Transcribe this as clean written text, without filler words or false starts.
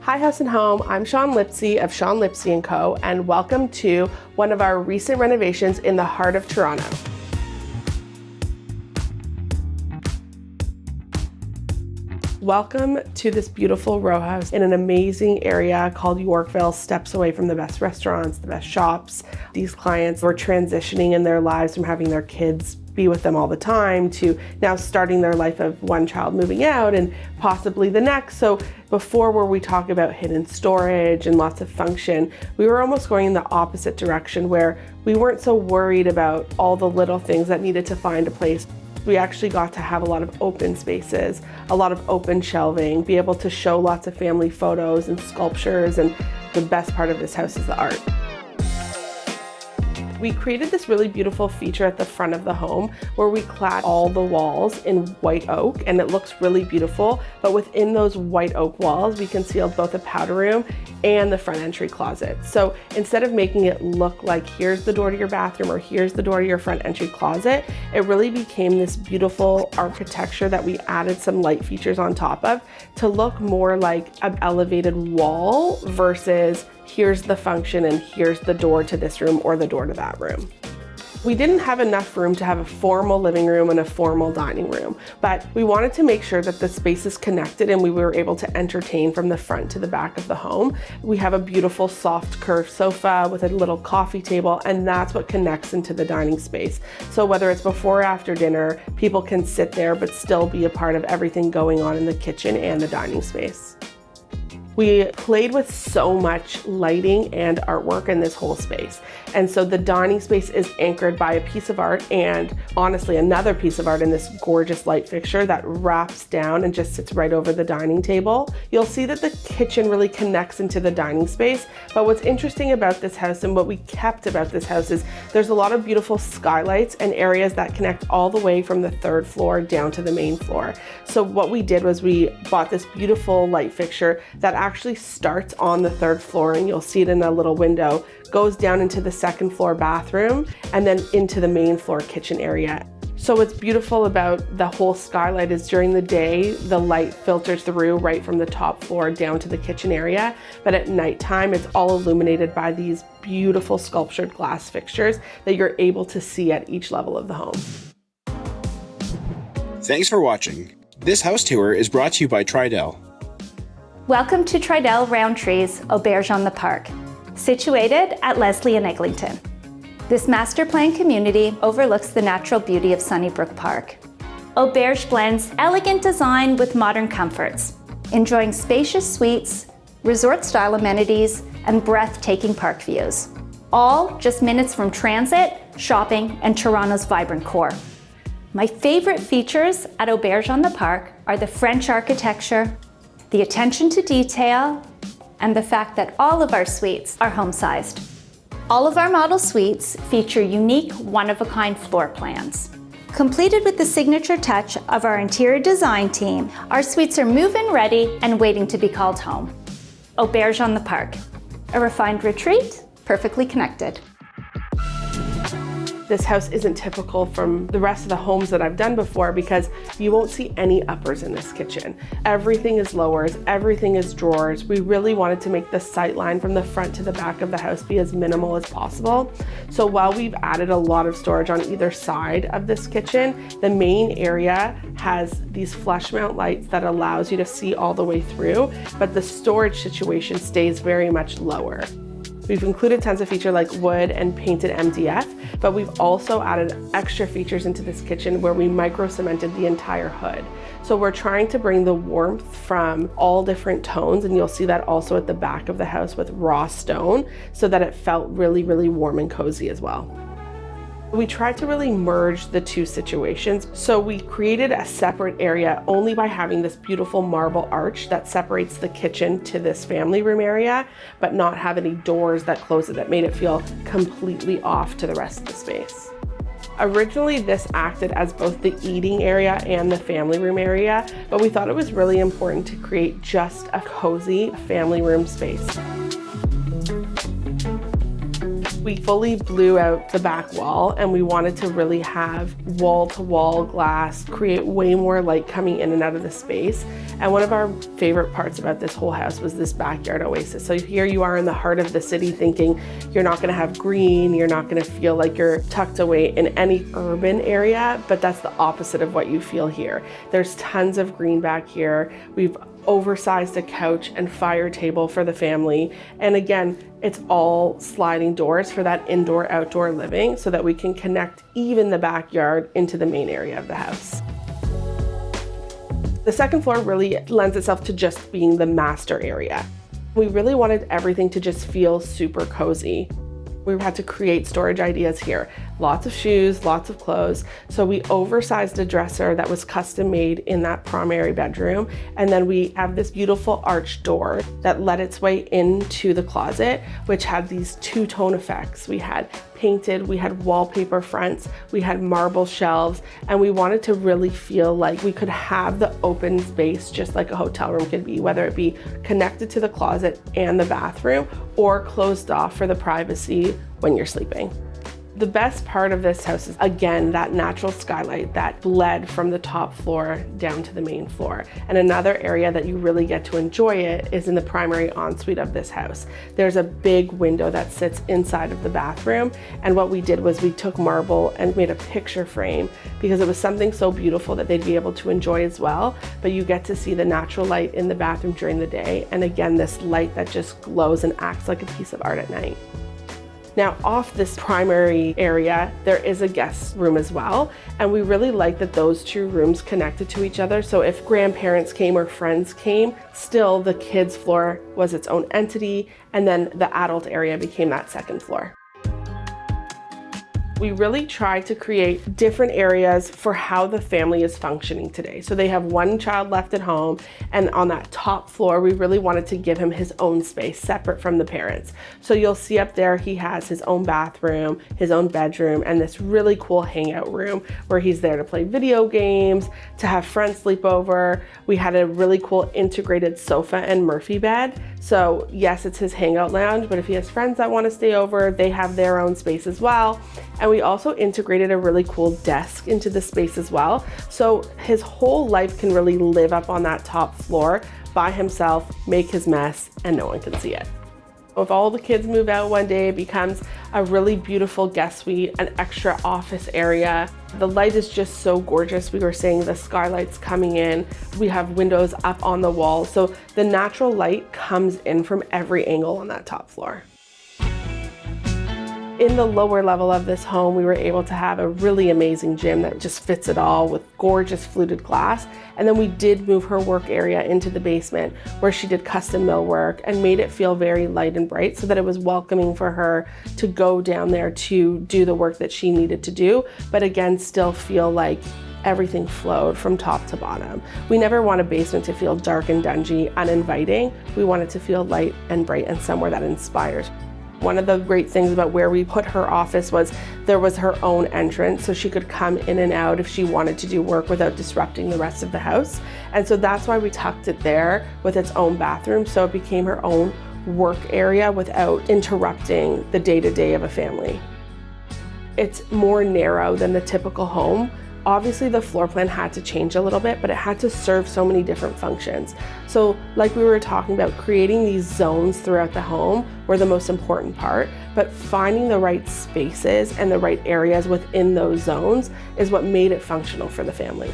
Hi House and Home, I'm Shaunn Lipsey of Shaunn Lipsey Co, and welcome to one of our recent renovations in the heart of Toronto. Welcome to this beautiful row house in an amazing area called Yorkville, steps away from the best restaurants, the best shops. These clients were transitioning in their lives from having their kids be with them all the time to now starting their life of one child moving out and possibly the next. So before, where we talk about hidden storage and lots of function, we were almost going in the opposite direction where we weren't so worried about all the little things that needed to find a place. We actually got to have a lot of open spaces, a lot of open shelving, be able to show lots of family photos and sculptures, and the best part of this house is the art. We created this really beautiful feature at the front of the home where we clad all the walls in white oak, and it looks really beautiful. But within those white oak walls, we concealed both a powder room and the front entry closet. So instead of making it look like here's the door to your bathroom or here's the door to your front entry closet, it really became this beautiful architecture that we added some light features on top of to look more like an elevated wall versus here's the function and here's the door to this room or the door to that room. We didn't have enough room to have a formal living room and a formal dining room, but we wanted to make sure that the spaces connected and we were able to entertain from the front to the back of the home. We have a beautiful soft curved sofa with a little coffee table, and that's what connects into the dining space. So whether it's before or after dinner, people can sit there but still be a part of everything going on in the kitchen and the dining space. We played with so much lighting and artwork in this whole space. And so the dining space is anchored by a piece of art and honestly another piece of art in this gorgeous light fixture that wraps down and just sits right over the dining table. You'll see that the kitchen really connects into the dining space. But what's interesting about this house and what we kept about this house is there's a lot of beautiful skylights and areas that connect all the way from the third floor down to the main floor. So what we did was we bought this beautiful light fixture that actually starts on the third floor, and you'll see it in a little window, goes down into the second floor bathroom and then into the main floor kitchen area. So what's beautiful about the whole skylight is during the day, the light filters through right from the top floor down to the kitchen area. But at nighttime, it's all illuminated by these beautiful sculptured glass fixtures that you're able to see at each level of the home. Thanks for watching. This house tour is brought to you by Tridel. Welcome to Tridel Rowntree's Auberge on the Park, situated at Leslie and Eglinton. This master plan community overlooks the natural beauty of Sunnybrook Park. Auberge blends elegant design with modern comforts, enjoying spacious suites, resort-style amenities, and breathtaking park views. All just minutes from transit, shopping, and Toronto's vibrant core. My favorite features at Auberge on the Park are the French architecture, the attention to detail, and the fact that all of our suites are home-sized. All of our model suites feature unique, one-of-a-kind floor plans. Completed with the signature touch of our interior design team, our suites are move-in ready and waiting to be called home. Auberge on the Park, a refined retreat, perfectly connected. This house isn't typical from the rest of the homes that I've done before because you won't see any uppers in this kitchen. Everything is lowers, everything is drawers. We really wanted to make the sight line from the front to the back of the house be as minimal as possible. So while we've added a lot of storage on either side of this kitchen, the main area has these flush mount lights that allows you to see all the way through, but the storage situation stays very much lower. We've included tons of features like wood and painted MDF, but we've also added extra features into this kitchen where we micro-cemented the entire hood. So we're trying to bring the warmth from all different tones, and you'll see that also at the back of the house with raw stone so that it felt really, really warm and cozy as well. We tried to really merge the two situations. So we created a separate area only by having this beautiful marble arch that separates the kitchen to this family room area, but not have any doors that close it that made it feel completely off to the rest of the space. Originally, this acted as both the eating area and the family room area, but we thought it was really important to create just a cozy family room space. We fully blew out the back wall and we wanted to really have wall-to-wall glass, create way more light coming in and out of the space. And one of our favorite parts about this whole house was this backyard oasis. So here you are in the heart of the city thinking you're not gonna have green, you're not gonna feel like you're tucked away in any urban area, but that's the opposite of what you feel here. There's tons of green back here. We've oversized a couch and fire table for the family. And again, it's all sliding doors for that indoor-outdoor living so that we can connect even the backyard into the main area of the house. The second floor really lends itself to just being the master area. We really wanted everything to just feel super cozy. We had to create storage ideas here. Lots of shoes, lots of clothes. So we oversized a dresser that was custom made in that primary bedroom. And then we have this beautiful arched door that led its way into the closet, which had these two-tone effects. We had painted, we had wallpaper fronts, we had marble shelves, and we wanted to really feel like we could have the open space just like a hotel room could be, whether it be connected to the closet and the bathroom or closed off for the privacy when you're sleeping. The best part of this house is, again, that natural skylight that bled from the top floor down to the main floor. And another area that you really get to enjoy it is in the primary ensuite of this house. There's a big window that sits inside of the bathroom. And what we did was we took marble and made a picture frame because it was something so beautiful that they'd be able to enjoy as well. But you get to see the natural light in the bathroom during the day. And again, this light that just glows and acts like a piece of art at night. Now, off this primary area, there is a guest room as well. And we really like that those two rooms connected to each other. So if grandparents came or friends came, still the kids' floor was its own entity. And then the adult area became that second floor. We really tried to create different areas for how the family is functioning today. So they have one child left at home, and on that top floor, we really wanted to give him his own space separate from the parents. So you'll see up there, he has his own bathroom, his own bedroom, and this really cool hangout room where he's there to play video games, to have friends sleep over. We had a really cool integrated sofa and Murphy bed. So yes, it's his hangout lounge, but if he has friends that want to stay over, they have their own space as well. And we also integrated a really cool desk into the space as well. So his whole life can really live up on that top floor by himself, make his mess, and no one can see it. If all the kids move out one day, it becomes a really beautiful guest suite, an extra office area. The light is just so gorgeous. We were saying the skylight's coming in. We have windows up on the wall. So the natural light comes in from every angle on that top floor. In the lower level of this home, we were able to have a really amazing gym that just fits it all with gorgeous fluted glass. And then we did move her work area into the basement where she did custom millwork and made it feel very light and bright so that it was welcoming for her to go down there to do the work that she needed to do, but again, still feel like everything flowed from top to bottom. We never want a basement to feel dark and dungy, uninviting. We want it to feel light and bright and somewhere that inspires. One of the great things about where we put her office was there was her own entrance, so she could come in and out if she wanted to do work without disrupting the rest of the house. And so that's why we tucked it there with its own bathroom, so it became her own work area without interrupting the day-to-day of a family. It's more narrow than the typical home. Obviously the floor plan had to change a little bit, but it had to serve so many different functions. So like we were talking about, creating these zones throughout the home were the most important part, but finding the right spaces and the right areas within those zones is what made it functional for the family.